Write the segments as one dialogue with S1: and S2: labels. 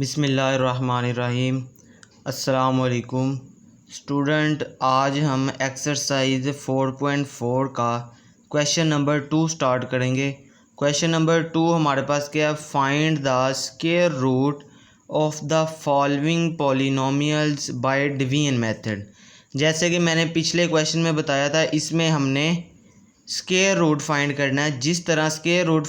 S1: बिस्मिल्लाहिर्रहमानिर्रहीम। अस्सलामुअलैकुम स्टूडेंट, आज हम एक्सरसाइज 4.4 का क्वेश्चन नंबर 2 स्टार्ट करेंगे। क्वेश्चन नंबर 2 हमारे पास क्या है, find the square root of the following polynomials by division method. जैसे कि मैंने पिछले क्वेश्चन में बताया था, इसमें हमने स्क्वायर रूट फाइंड करना है। जिस तरह स्क्वायर रूट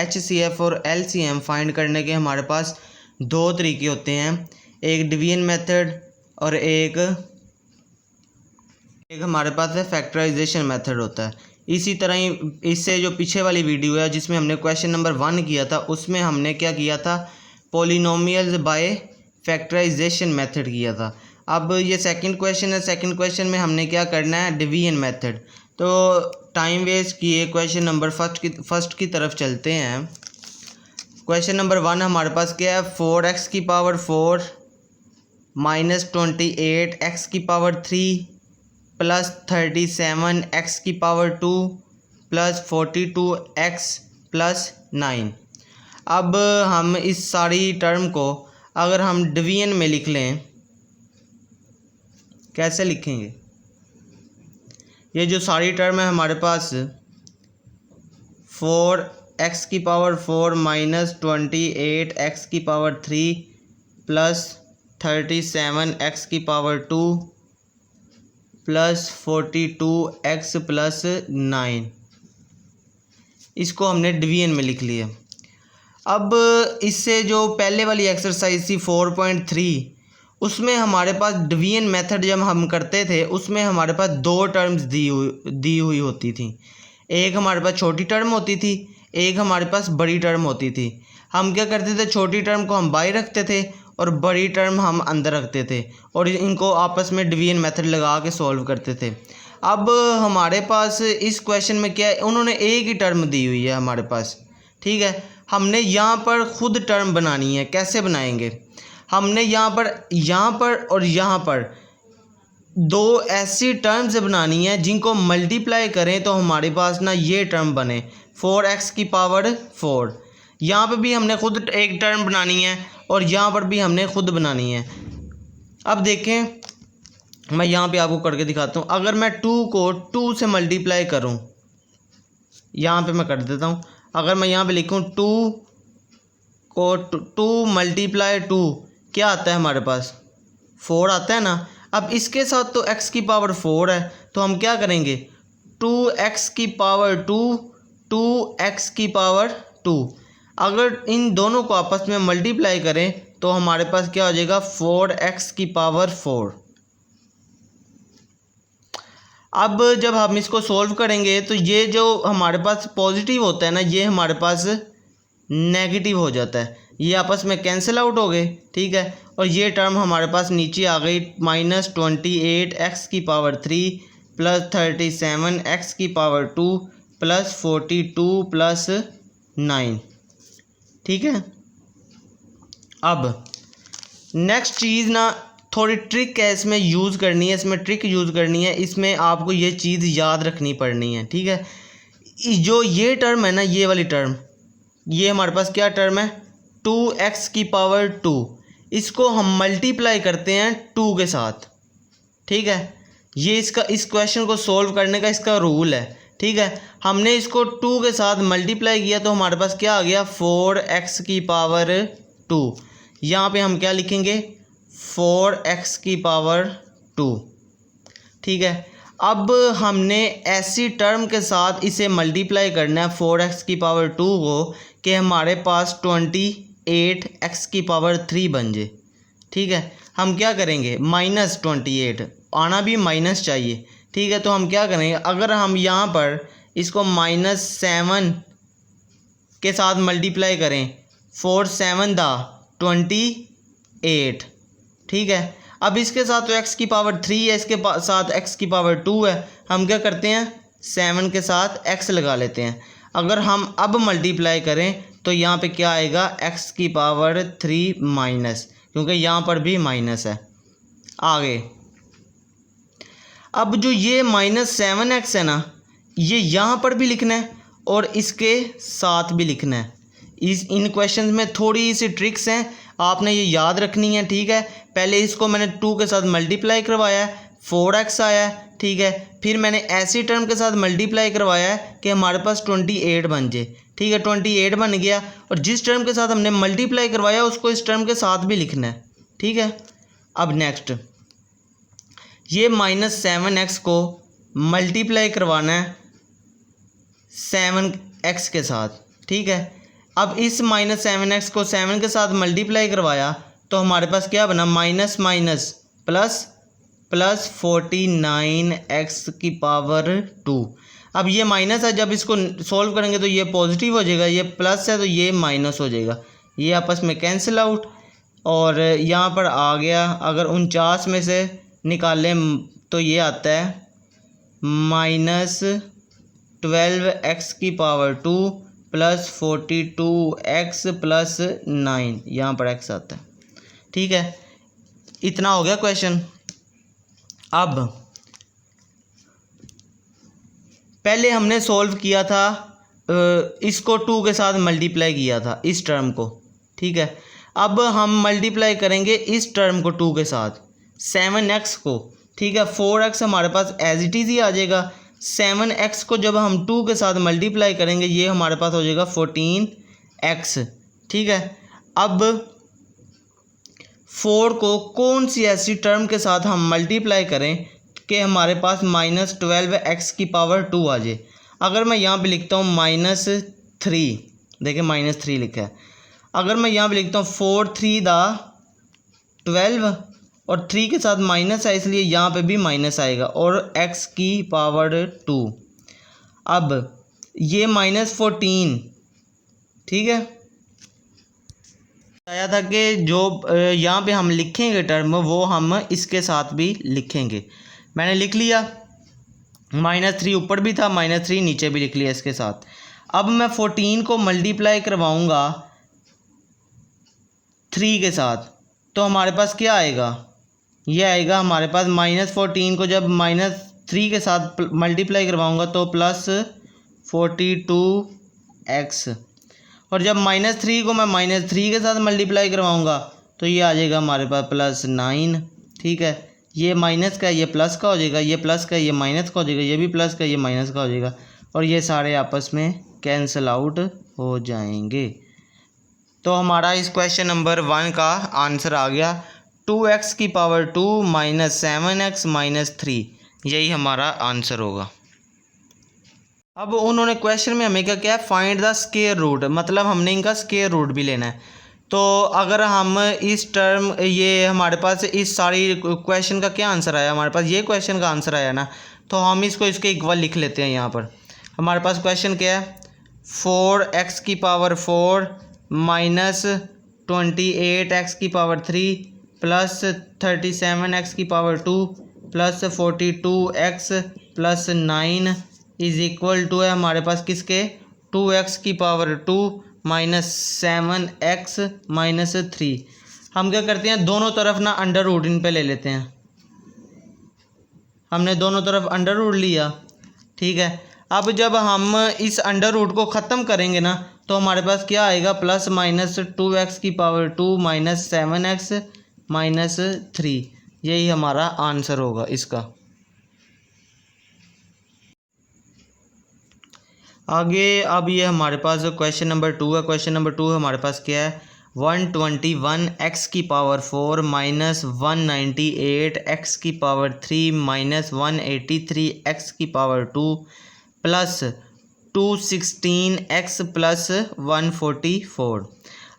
S1: HCF और LCM फाइंड करने के हमारे पास दो तरीके होते हैं, एक डिवीजन मेथड और एक हमारे पास है फैक्टराइजेशन मेथड होता है। इसी तरह ही इससे जो पीछे वाली वीडियो है जिसमें हमने क्वेश्चन नंबर 1 किया था, उसमें हमने क्या किया था, पॉलिनोमियल्स बाय फैक्टराइजेशन मेथड किया था। अब ये सेकंड क्वेश्चन है, सेकंड क्वेश्चन में हमने क्या करना है, डिवीजन मेथड। तो टाइम वेस्ट किए क्वेश्चन नंबर फर्स्ट की तरफ चलते हैं। क्वेश्चन नंबर 1 हमारे पास क्या है, 4x की पावर 4 माइनस 28 x की पावर 3 प्लस 37 x की पावर 2 प्लस 42 x प्लस 9। अब हम इस सारी टर्म को अगर हम डिवीजन में लिख लें, कैसे लिखेंगे? ये जो सारी टर्म है हमारे पास 4x की पावर 4 माइनस 28 x की पावर 3 प्लस 37 x की पावर 2 प्लस 42 x प्लस 9, इसको हमने डिवीजन में लिख लिया। अब इससे जो पहले वाली एक्सरसाइज थी 4.3, उसमें हमारे पास डिवीजन मेथड जब हम करते थे उसमें हमारे पास दो टर्म्स दी हुई होती थी। एक हमारे पास छोटी टर्म होती थी, एक हमारे पास बड़ी टर्म होती थी। हम क्या करते थे, छोटी टर्म को हम बाहर रखते थे और बड़ी टर्म हम अंदर रखते थे और इनको आपस में डिवीजन मेथड लगा के सॉल्व करते थे। अब हमारे पास इस क्वेश्चन में क्या है, उन्होंने एक ही टर्म दी हुई है हमारे पास, ठीक है। हमने यहाँ पर खुद टर्म बनानी है। कैसे बनाएंगे? हमने यहाँ पर और यहाँ पर दो ऐसी टर्म्स बनानी है जिनको मल्टीप्लाई करें तो हमारे पास ना ये टर्म बने 4x की पावर 4। यहाँ पे भी हमने खुद एक टर्म बनानी है और यहाँ पर भी हमने खुद बनानी है। अब देखें, मैं यहाँ पे आपको करके दिखाता हूँ। अगर मैं 2 को 2 से मल्टीप्लाई करूँ, यहाँ पे मैं कर देता हूँ। अगर मैं यहाँ पे लिखूँ 2 को 2 मल्टीप्लाई 2, क्या आता है हमारे पास? 4 आता है ना। अब इसके साथ तो x की पावर 4 है, तो हम क्या करेंगे, 2x की पावर 2 2x की पावर 2। अगर इन दोनों को आपस में मल्टीप्लाई करें तो हमारे पास क्या हो जाएगा, 4x की पावर 4। अब जब हम इसको सॉल्व करेंगे तो ये जो हमारे पास पॉजिटिव होता है ना, ये हमारे पास नेगेटिव हो जाता है, ये आपस में कैंसिल आउट हो गए, ठीक है। और ये टर्म हमारे पास नीचे आ गई, माइनस 28 x की पावर 3 प्लस 37 x की पावर 2 प्लस 42 प्लस 9, ठीक है। अब नेक्स्ट चीज़ ना, थोड़ी ट्रिक है इसमें यूज़ करनी है, इसमें ट्रिक यूज़ करनी है। इसमें आपको ये चीज़ याद रखनी पड़नी है, ठीक है। जो ये टर्म है ना, ये वाली टर्म, ये हमारे पास क्या टर्म है, 2x की पावर 2, इसको हम मल्टीप्लाई करते हैं 2 के साथ, ठीक है। ये इसका इस क्वेश्चन को सॉल्व करने का इसका रूल है, ठीक है। हमने इसको 2 के साथ मल्टीप्लाई किया तो हमारे पास क्या आ गया, 4x की पावर 2। यहाँ पे हम क्या लिखेंगे, 4x की पावर 2, ठीक है। अब हमने ऐसी टर्म के साथ इसे मल्टीप्लाई करना है 4x की पावर 2 को कि हमारे पास 28x की पावर 3 बन जाए, ठीक है। हम क्या करेंगे, माइनस 28 आना भी माइनस चाहिए, ठीक है। तो हम क्या करेंगे, अगर हम यहाँ पर इसको -7 के साथ मल्टीप्लाई करें, 4 7 दा 28, ठीक है। अब इसके साथ तो x की पावर 3 है, इसके साथ x की पावर 2 है। हम क्या करते हैं, 7 के साथ x लगा लेते हैं। अगर हम अब मल्टीप्लाई करें तो यहाँ पे क्या आएगा, x की पावर 3 माइनस, क्योंकि यहाँ पर भी माइनस है। आगे अब जो ये -7x है ना, ये यहाँ पर भी लिखना है और इसके साथ भी लिखना है। इन क्वेश्चंस में थोड़ी सी ट्रिक्स हैं, आपने ये याद रखनी है, ठीक है। पहले इसको मैंने 2 के साथ मल्टीप्लाई करवाया है, 4x आया है, ठीक है। फिर मैंने ऐसी टर्म के साथ मल्टीप्लाई करवाया है कि हमारे पास 28 बन जाए, ठीक है। 28 बन गया, और जिस टर्म के साथ हमने मल्टीप्लाई करवाया उसको इस टर्म के साथ भी लिखना है, ठीक है। अब नेक्स्ट ये -7x को मल्टीप्लाई करवाना है 7x के साथ, ठीक है। अब इस -7x को 7 के साथ मल्टीप्लाई करवाया तो हमारे पास क्या बना, minus minus plus plus 49x⁻²। अब ये माइनस है, जब इसको सॉल्व करेंगे तो ये पॉजिटिव हो जाएगा, ये प्लस है तो ये माइनस हो जाएगा, ये आपस में कैंसिल आउट। और यहाँ पर आ गया, अगर 49 में से निकालें तो ये आता है -12x⁻² प्लस 42x+9, यहाँ पर x आता है, ठीक है। इतना हो गया क्वेश्चन। अब पहले हमने सॉल्व किया था, इसको 2 के साथ मल्टीप्लाई किया था इस टर्म को, ठीक है। अब हम मल्टीप्लाई करेंगे इस टर्म को 2 के साथ 7x को, ठीक है। 4x हमारे पास एज इट इज़ ही आ जाएगा। 7x को जब हम 2 के साथ मल्टीप्लाई करेंगे ये हमारे पास हो जाएगा 14x, ठीक है। अब 4 को कौन सी ऐसी टर्म के साथ हम मल्टीप्लाई करें कि हमारे पास -12x⁻² आ जाए। अगर मैं यहाँ पे लिखता हूँ -3, देखिए -3 लिखा है। अगर मैं यहाँ पे लिखता हूँ 4 3 12 और 3 के साथ माइनस है इसलिए यहाँ पे भी माइनस आएगा, और x⁻²। अब ये -14, ठीक है। बताया था कि जो यहाँ पे हम लिखेंगे टर्म वो हम इसके साथ भी लिखेंगे। मैंने लिख लिया, -3 ऊपर भी था, -3 नीचे भी लिख लिया इसके साथ। अब मैं 14 को मल्टीप्लाई करवाऊँगा 3 के साथ तो हमारे पास क्या आएगा, ये आएगा हमारे पास -14 को जब -3 के साथ मल्टीप्लाई करवाऊँगा तो +42x, और जब -3 को मैं -3 के साथ मल्टीप्लाई करवाऊँगा तो ये आ जाएगा हमारे पास +9, ठीक है। ये माइनस का ये प्लस का हो जाएगा, ये प्लस का ये माइनस का हो जाएगा, ये भी प्लस का ये माइनस का हो जाएगा, और ये सारे आपस में कैंसिल आउट हो जाएंगे। तो हमारा इस क्वेश्चन नंबर 1 का आंसर आ गया 2x⁻² -7x -3, यही हमारा आंसर होगा। अब उन्होंने क्वेश्चन में हमें क्या क्या है, फाइंड द स्क्वायर रूट, मतलब हमने इनका स्क्वायर रूट भी लेना है। तो अगर हम इस टर्म, ये हमारे पास इस सारी क्वेश्चन का क्या आंसर आया, हमारे पास ये क्वेश्चन का आंसर आया ना, तो हम इसको इसके इक्वल लिख लेते हैं। यहाँ पर हमारे पास क्वेश्चन क्या है, 4x⁻4 -28x⁻³ plus 37x⁻² plus 42x+9 is equal to है हमारे पास किसके, 2x⁻² -7x -3। हम क्या करते हैं, दोनों तरफ ना अंडर रूट इन पे ले लेते हैं। हमने दोनों तरफ अंडर रूट लिया, ठीक है। अब जब हम इस अंडर रूट को ख़त्म करेंगे ना तो हमारे पास क्या आएगा, +-2x⁻² -7x -3, यही हमारा आंसर होगा इसका। आगे अब ये हमारे पास क्वेश्चन नंबर 2 है। क्वेश्चन नंबर 2 हमारे पास क्या है, 121x⁻4 -198x⁻3 -183x⁻2 plus 216x + 144।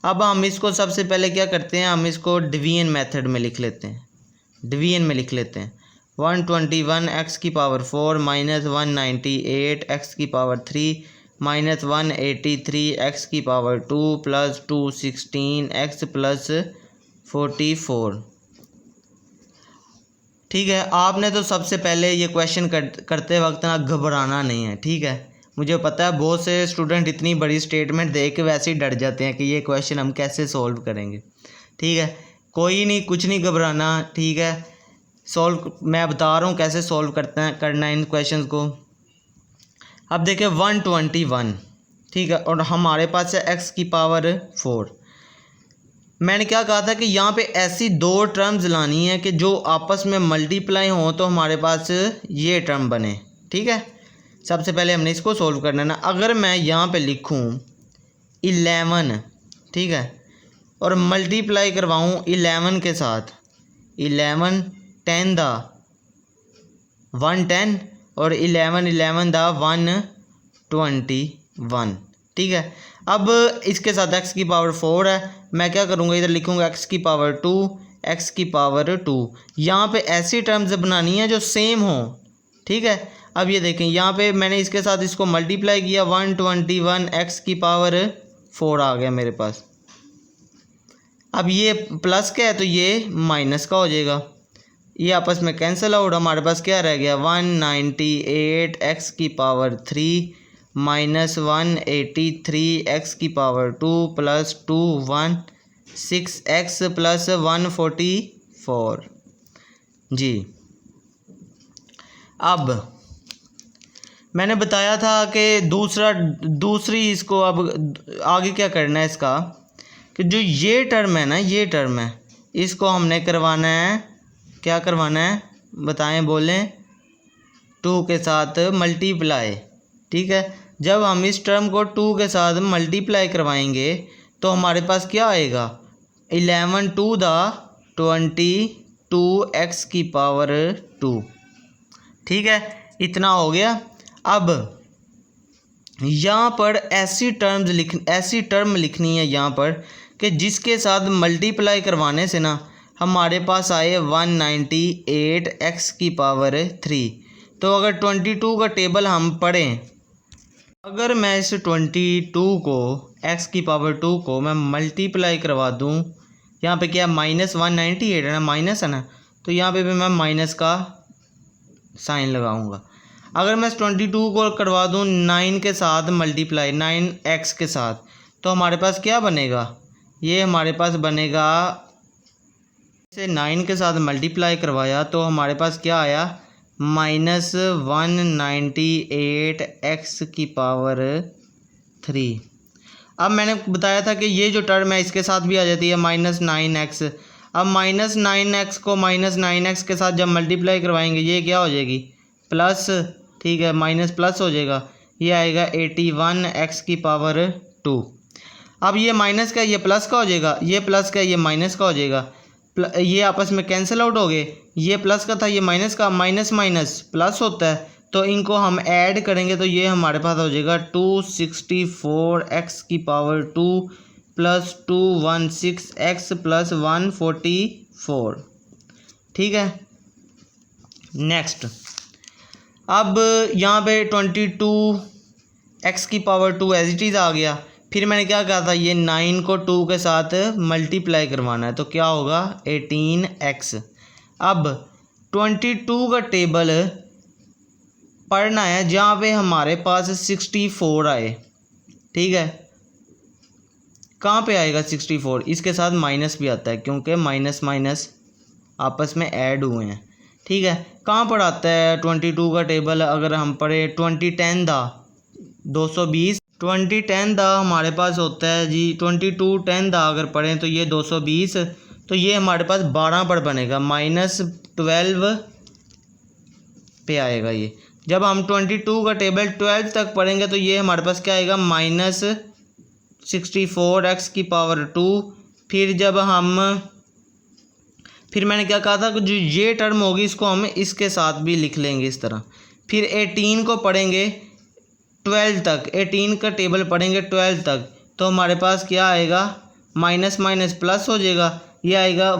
S1: अब हम इसको सबसे पहले क्या करते हैं, हम इसको डिवीजन मेथड में लिख लेते हैं, डिवीजन में लिख लेते हैं। 121x⁻4 -198x⁻3 -183x⁻2 plus 216x + 44, ठीक है। आपने तो सबसे पहले ये क्वेश्चन करते वक्त ना घबराना नहीं है, ठीक है। मुझे पता है बहुत से स्टूडेंट इतनी बड़ी स्टेटमेंट देख के वैसे ही डर जाते हैं कि ये क्वेश्चन हम कैसे सॉल्व करेंगे, ठीक है। कोई नहीं, कुछ नहीं घबराना, ठीक है। सॉल्व मैं बता रहा हूँ कैसे सॉल्व करना है इन क्वेश्चंस को। अब देखिए 121, ठीक है, और हमारे पास है x की पावर 4। मैंने क्या कहा था कि यहाँ पे ऐसी दो टर्म्स लानी है कि जो आपस में मल्टीप्लाई हों तो हमारे पास ये टर्म बने। ठीक है, सबसे पहले हमने इसको सोल्व करना है ना। अगर मैं यहाँ पे लिखूँ 11, ठीक है, और मल्टीप्लाई करवाऊँ 11 के साथ, 11 10 दा 110 और 11 11 दा 121। ठीक है, अब इसके साथ x की पावर 4 है, मैं क्या करूँगा, इधर लिखूँगा x की पावर 2, x की पावर 2। यहाँ पे ऐसी टर्म्स बनानी है जो सेम हो। ठीक है, अब ये देखें यहाँ पे मैंने इसके साथ इसको मल्टीप्लाई किया, 121 x की पावर 4 आ गया मेरे पास। अब ये प्लस का है तो ये माइनस का हो जाएगा, ये आपस में कैंसिल आउट। हमारे पास क्या रह गया, 198 x की पावर 3 माइनस 183 x की पावर 2 प्लस 216 x प्लस 144। जी, अब मैंने बताया था कि दूसरी इसको अब आगे क्या करना है इसका, कि जो ये टर्म है ना, ये टर्म है, इसको हमने करवाना है, क्या करवाना है बताएं, बोलें, 2 के साथ मल्टीप्लाई। ठीक है, जब हम इस टर्म को 2 के साथ मल्टीप्लाई करवाएंगे तो हमारे पास क्या आएगा, 11 2 दा 22 x की पावर 2। ठीक है, इतना हो गया। अब यहाँ पर ऐसी टर्म लिखनी है यहाँ पर कि जिसके साथ मल्टीप्लाई करवाने से ना हमारे पास आए 198 x की पावर 3। तो अगर 22 का टेबल हम पढ़ें, अगर मैं इस 22 को x की पावर 2 को मैं मल्टीप्लाई करवा दूँ, यहाँ पे क्या माइनस 198 है ना, माइनस है ना, तो यहाँ पे भी मैं माइनस का साइन लगाऊंगा। अगर मैं इस 22 को करवा दूँ 9 के साथ मल्टीप्लाई, 9x के साथ, तो हमारे पास क्या बनेगा, ये हमारे पास बनेगा, इसे 9 के साथ मल्टीप्लाई करवाया तो हमारे पास क्या आया, माइनस 198 x की पावर 3। अब मैंने बताया था कि ये जो टर्म है इसके साथ भी आ जाती है -9x। अब -9x को -9x के साथ जब मल्टीप्लाई करवाएंगे ये क्या हो जाएगी, प्लस। ठीक है, माइनस प्लस हो जाएगा, ये आएगा 81 x की पावर 2। अब ये माइनस का ये प्लस का हो जाएगा, ये प्लस का ये माइनस का हो जाएगा, ये आपस में कैंसिल आउट हो गए, ये प्लस का था ये माइनस का, माइनस माइनस प्लस होता है, तो इनको हम ऐड करेंगे तो ये हमारे पास हो जाएगा 264 x की पावर 2 प्लस 216 x प्लस 144। ठीक है, नेक्स्ट, अब यहाँ पे 22 x की पावर 2 एज इट इज़ आ गया। फिर मैंने क्या कहा था, ये 9 को 2 के साथ मल्टीप्लाई करवाना है तो क्या होगा 18x। अब 22 का टेबल पढ़ना है जहाँ पे हमारे पास 64 आए। ठीक है, कहाँ पे आएगा 64, इसके साथ माइनस भी आता है क्योंकि माइनस माइनस आपस में ऐड हुए हैं। ठीक है, कहाँ पर आता है 22 का टेबल, अगर हम पढ़े 2010 दा 220, 2010 दा हमारे पास होता है जी 2210 दा अगर पढ़ें तो ये 220, तो ये हमारे पास 12 पर बनेगा, -12 पे आएगा ये। जब हम 22 का टेबल 12 तक पढ़ेंगे तो ये हमारे पास क्या आएगा, -64 x की पावर 2। फिर मैंने क्या कहा था कि जो ये टर्म होगी इसको हम इसके साथ भी लिख लेंगे इस तरह। फिर 18 को पढ़ेंगे 12 तक, 18 का टेबल पढ़ेंगे 12 तक, तो हमारे पास क्या आएगा, माइनस माइनस प्लस हो जाएगा, ये आएगा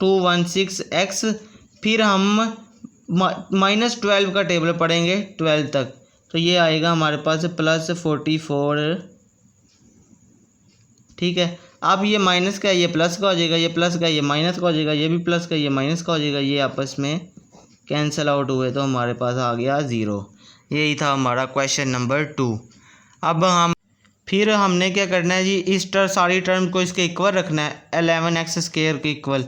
S1: 216 x। फिर हम -12 का टेबल पढ़ेंगे 12 तक, तो ये आएगा हमारे पास +44। ठीक है, अब ये माइनस का ये प्लस का हो जाएगा, ये प्लस का ये माइनस का हो जाएगा, ये भी प्लस का ये माइनस का हो जाएगा, ये आपस में कैंसिल आउट हुए तो हमारे पास आ गया 0। यही था हमारा क्वेश्चन नंबर 2। अब फिर हमने क्या करना है जी, इस सारी टर्म को इसके इक्वल रखना है, 11x² के इक्वल।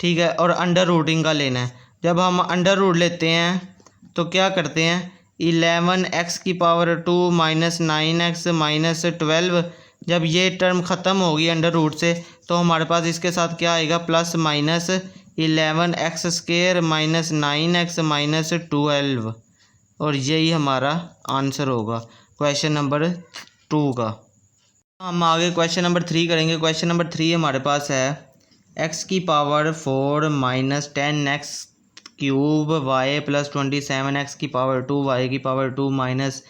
S1: ठीक है, और अंडर रूटिंग का लेना है। जब हम अंडर रूट लेते हैं तो क्या करते हैं, 11x की पावर 2 माइनस 9x माइनस 12। जब ये टर्म ख़त्म होगी अंडर रूट से तो हमारे पास इसके साथ क्या आएगा, plus minus 11x square minus 9x minus 12, और यही हमारा आंसर होगा क्वेश्चन नंबर 2 का। हम आगे क्वेश्चन नंबर 3 करेंगे। क्वेश्चन नंबर 3 हमारे पास है x की power 4 minus 10x cube y plus 27x की पावर 2 y की पावर 2 माइनस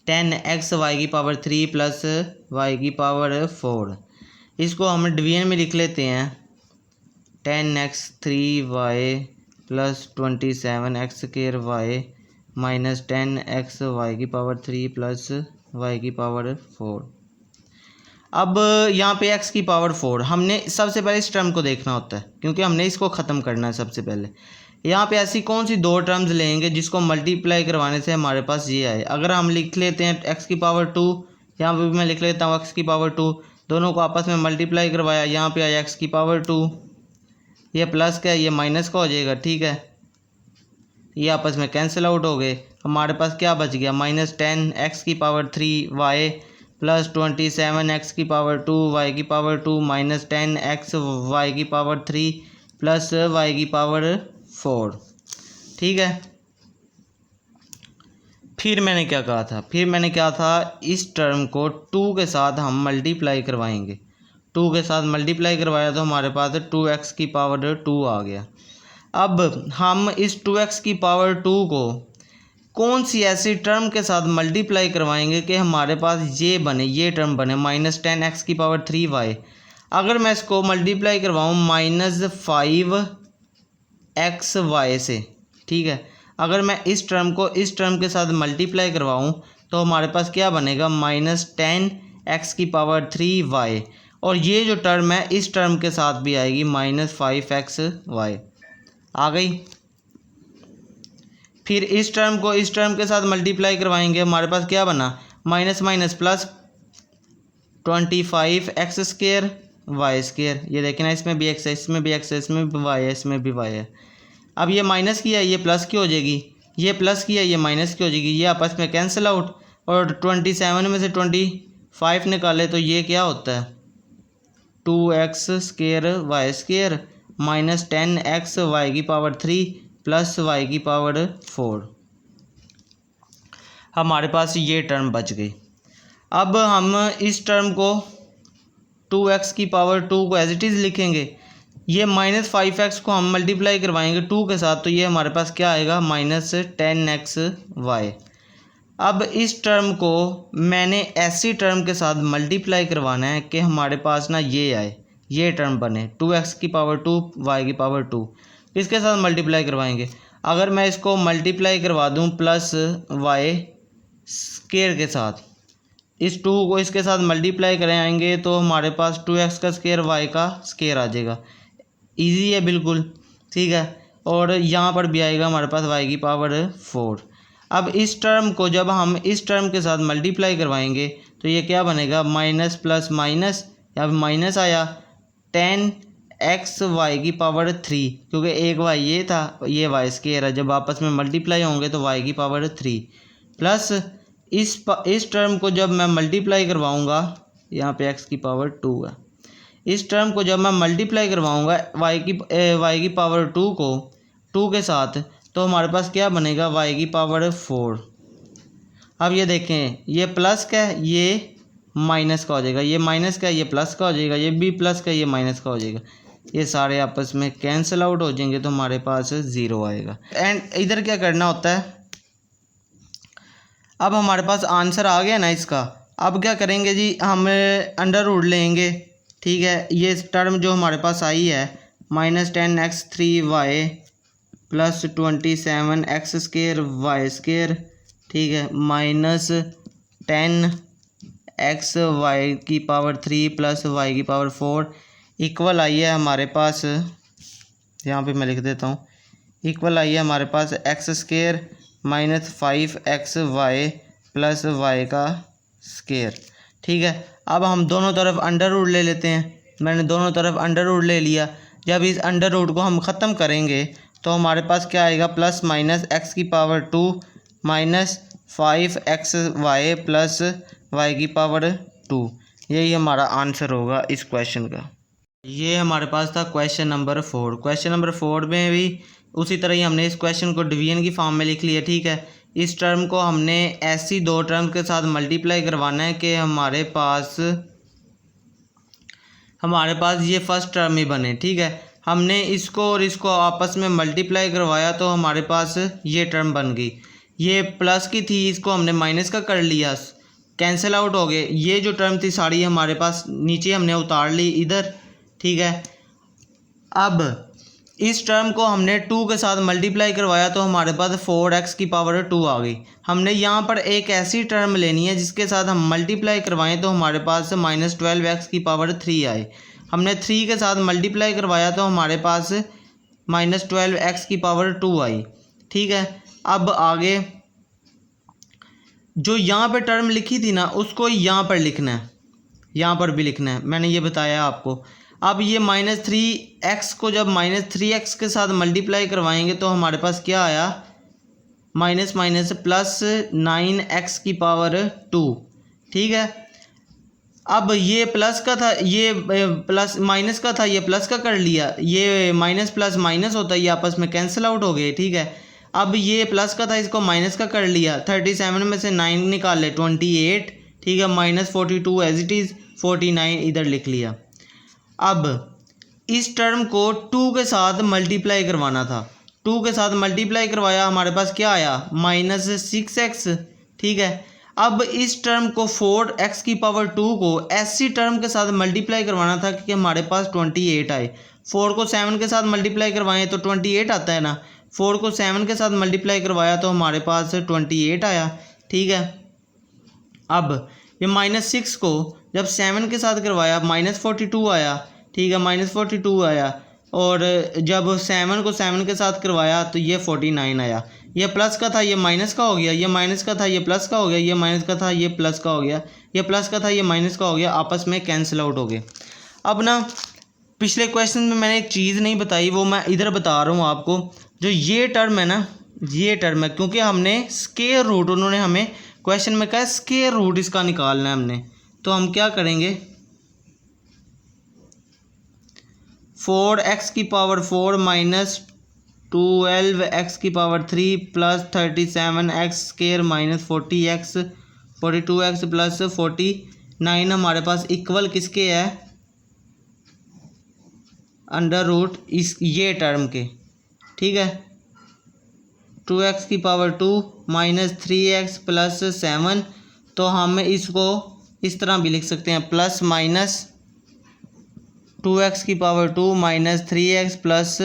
S1: 10x y की पावर 3 प्लस y की पावर 4। इसको हम डिवीजन में लिख लेते हैं 10x 3y plus 27x square y minus 10x y की पावर 3 प्लस y की पावर 4। अब यहाँ पे x की पावर 4 हमने सबसे पहले इस टर्म को देखना होता है क्योंकि हमने इसको ख़त्म करना है सबसे पहले। यहाँ पे ऐसी कौन सी दो टर्म्स लेंगे जिसको मल्टीप्लाई करवाने से हमारे पास ये आए। अगर हम लिख लेते हैं x की पावर 2, यहाँ पे भी मैं लिख लेता हूँ x की पावर 2, दोनों को आपस में मल्टीप्लाई करवाया, यहाँ पे आया x की पावर 2, ये प्लस का ये माइनस का हो जाएगा, ठीक है, ये आपस में कैंसिल आउट हो गए। हमारे पास क्या बच गया, माइनस 10x की पावर 3 y प्लस 27x की पावर 2 y की पावर 2 माइनस 10x y की पावर 3 प्लस y की पावर 4, ठीक है। फिर मैंने क्या कहा था, इस टर्म को 2 के साथ हम मल्टीप्लाई करवाएंगे। 2 के साथ मल्टीप्लाई करवाया तो हमारे पास 2x की पावर 2 आ गया। अब हम इस 2x की पावर 2 को कौन सी ऐसी टर्म के साथ मल्टीप्लाई करवाएंगे कि हमारे पास ये टर्म बने माइनस 10x की पावर 3y। अगर मैं इसको मल्टीप्लाई करवाऊँ माइनस 5xy से, ठीक है, अगर मैं इस टर्म को इस टर्म के साथ मल्टीप्लाई करवाऊँ तो हमारे पास क्या बनेगा, माइनस 10x की पावर 3y, और ये जो टर्म है इस टर्म के साथ भी आएगी माइनस 5xy आ गई। फिर इस टर्म को इस टर्म के साथ मल्टीप्लाई करवाएंगे, हमारे पास क्या बना, minus minus plus 25x square Y square. ये देखें ना, इसमें भी x है, इसमें भी x है, इसमें भी y है, इसमें भी y है। अब ये माइनस की है ये प्लस की हो जाएगी, ये प्लस की है ये माइनस की हो जाएगी, ये आपस में कैंसिल आउट, और 27 में से 25 निकाले तो ये क्या होता है, 2x square Y square minus 10x y की पावर 3 प्लस y की पावर 4। हमारे पास ये टर्म बच गई। अब हम इस टर्म को 2x की पावर 2 को एज इट इज़ लिखेंगे, ये माइनस 5x को हम मल्टीप्लाई करवाएंगे 2 के साथ तो ये हमारे पास क्या आएगा, माइनस 10xy। अब इस टर्म को मैंने ऐसी टर्म के साथ मल्टीप्लाई करवाना है कि हमारे पास ना ये आए, ये टर्म बने 2x की पावर 2 y की पावर 2। किसके साथ मल्टीप्लाई करवाएंगे, अगर मैं इसको मल्टीप्लाई करवा दूं प्लस y स्क्वायर के साथ, इस 2 को इसके साथ मल्टीप्लाई कराएंगे तो हमारे पास 2x का स्क्वायर y का स्क्वायर आ जाएगा। इजी है बिल्कुल, ठीक है, और यहाँ पर भी आएगा हमारे पास y की पावर 4। अब इस टर्म को जब हम इस टर्म के साथ मल्टीप्लाई करवाएंगे तो ये क्या बनेगा, माइनस प्लस माइनस, यहाँ पर माइनस आया 10xy की पावर 3, क्योंकि एक y ये था, ये y स्क्वायर है, जब आपस में मल्टीप्लाई होंगे तो y की पावर 3 प्लस इस टर्म को जब मैं मल्टीप्लाई करवाऊँगा, यहाँ पे x की पावर 2 है, इस टर्म को जब मैं मल्टीप्लाई करवाऊँगा y की पावर 2 को 2 के साथ तो हमारे पास क्या बनेगा, y की पावर 4। अब ये देखें, ये प्लस का है ये माइनस का हो जाएगा, ये माइनस का है ये प्लस का हो जाएगा, ये भी प्लस का ये माइनस का हो जाएगा, ये सारे आपस में कैंसिल आउट हो जाएंगे तो हमारे पास 0 आएगा। एंड इधर क्या करना होता है, अब हमारे पास आंसर आ गया ना इसका। अब क्या करेंगे जी, हम अंडर रूट लेंगे, ठीक है, ये टर्म जो हमारे पास आई है minus 10x3y plus 27x square Y square, ठीक है, माइनस 10xy की पावर 3 प्लस y की पावर 4 इक्वल आई है हमारे पास, यहाँ पे मैं लिख देता हूँ, इक्वल आई है हमारे पास x square minus 5xy plus y का स्क्वायर, ठीक है। अब हम दोनों तरफ अंडर रूट ले लेते हैं, मैंने दोनों तरफ अंडर रूट ले लिया। जब इस अंडर रूट को हम ख़त्म करेंगे तो हमारे पास क्या आएगा, प्लस माइनस x की power 2 minus 5xy plus Y की पावर 2। यही हमारा आंसर होगा इस क्वेश्चन का। ये हमारे पास था क्वेश्चन नंबर 4। क्वेश्चन नंबर 4 में भी उसी तरह ही हमने इस क्वेश्चन को डिवीजन की फॉर्म में लिख लिया, ठीक है। इस टर्म को हमने ऐसी दो टर्म के साथ मल्टीप्लाई करवाना है कि हमारे पास ये फर्स्ट टर्म ही बने, ठीक है। हमने इसको और इसको आपस में मल्टीप्लाई करवाया तो हमारे पास ये टर्म बन गई। ये प्लस की थी, इसको हमने माइनस का कर लिया, कैंसिल आउट हो गए। ये जो टर्म थी सारी हमारे पास नीचे हमने उतार ली इधर, ठीक है। अब इस टर्म को हमने 2 के साथ मल्टीप्लाई करवाया तो हमारे पास 4x की पावर 2 आ गई। हमने यहाँ पर एक ऐसी टर्म लेनी है जिसके साथ हम मल्टीप्लाई करवाएं तो हमारे पास -12x की पावर 3 आए। हमने 3 के साथ मल्टीप्लाई करवाया तो हमारे पास -12x की पावर 2 आई, ठीक है। अब आगे जो यहाँ पे टर्म लिखी थी ना उसको यहाँ पर लिखना है, यहाँ पर भी लिखना है, मैंने ये बताया आपको। अब ये -3x को जब -3x के साथ मल्टीप्लाई करवाएंगे तो हमारे पास क्या आया, माइनस माइनस प्लस 9x की पावर 2, ठीक है। अब ये प्लस का था, ये प्लस माइनस का था, ये प्लस का कर लिया, ये माइनस प्लस माइनस होता है, ये आपस में कैंसिल आउट हो गए, ठीक है। अब ये प्लस का था, इसको माइनस का कर लिया, 37 में से 9 निकाल ले 28, ठीक है, -42 एज इट इज़, 49 इधर लिख लिया। अब इस टर्म को 2 के साथ मल्टीप्लाई करवाना था, 2 के साथ मल्टीप्लाई करवाया, हमारे पास क्या आया -6x, ठीक है। अब इस टर्म को 4x की पावर 2 को ऐसी टर्म के साथ मल्टीप्लाई करवाना था कि हमारे पास 28 आए। 4 को 7 के साथ मल्टीप्लाई करवाएं तो 28 आता है ना, 4 को 7 के साथ मल्टीप्लाई करवाया तो हमारे पास 28 आया, ठीक है। अब ये -6 को जब 7 के साथ करवाया -42 आया, ठीक है, -42 आया। और जब 7 को 7 के साथ करवाया तो ये 49 आया। ये प्लस का था, ये माइनस का हो गया, ये माइनस का था, ये प्लस का हो गया, ये माइनस का था, ये प्लस का हो गया, ये प्लस का था, ये माइनस का हो गया, आपस में कैंसिल आउट हो गए। अब ना पिछले क्वेश्चन में मैंने एक चीज़ नहीं बताई, वो मैं इधर बता रहा हूँ आपको। जो ये टर्म है ना, ये टर्म है, क्योंकि हमने स्क्वायर रूट, उन्होंने हमें क्वेश्चन में कहा स्क्वायर रूट इसका निकालना है हमने, तो हम क्या करेंगे, 4x की पावर 4 माइनस 12x की power 3 plus 37x square minus 40x 42x plus 49 हमारे पास इक्वल किसके है, अंडर रूट इस ये टर्म के, ठीक है। 2x की पावर 2 माइनस 3x प्लस 7, तो हम इसको इस तरह भी लिख सकते हैं, प्लस माइनस 2x की पावर 2 माइनस 3x प्लस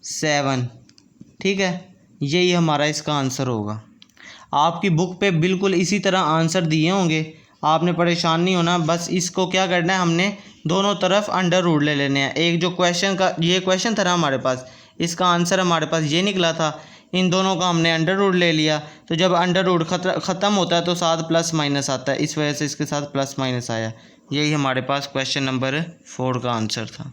S1: 7, ठीक है। यही हमारा इसका आंसर होगा। आपकी बुक पे बिल्कुल इसी तरह आंसर दिए होंगे, आपने परेशान नहीं होना। बस इसको क्या करना है, हमने दोनों तरफ अंडर रूट ले लेने हैं। एक जो क्वेश्चन का ये क्वेश्चन था ना हमारे पास, इसका आंसर हमारे पास ये निकला था, इन दोनों का हमने अंडर रूट ले लिया। तो जब अंडर रूट ख़त्म होता है तो साथ प्लस माइनस आता है, इस वजह से इसके साथ प्लस माइनस आया। यही हमारे पास क्वेश्चन नंबर 4 का आंसर था।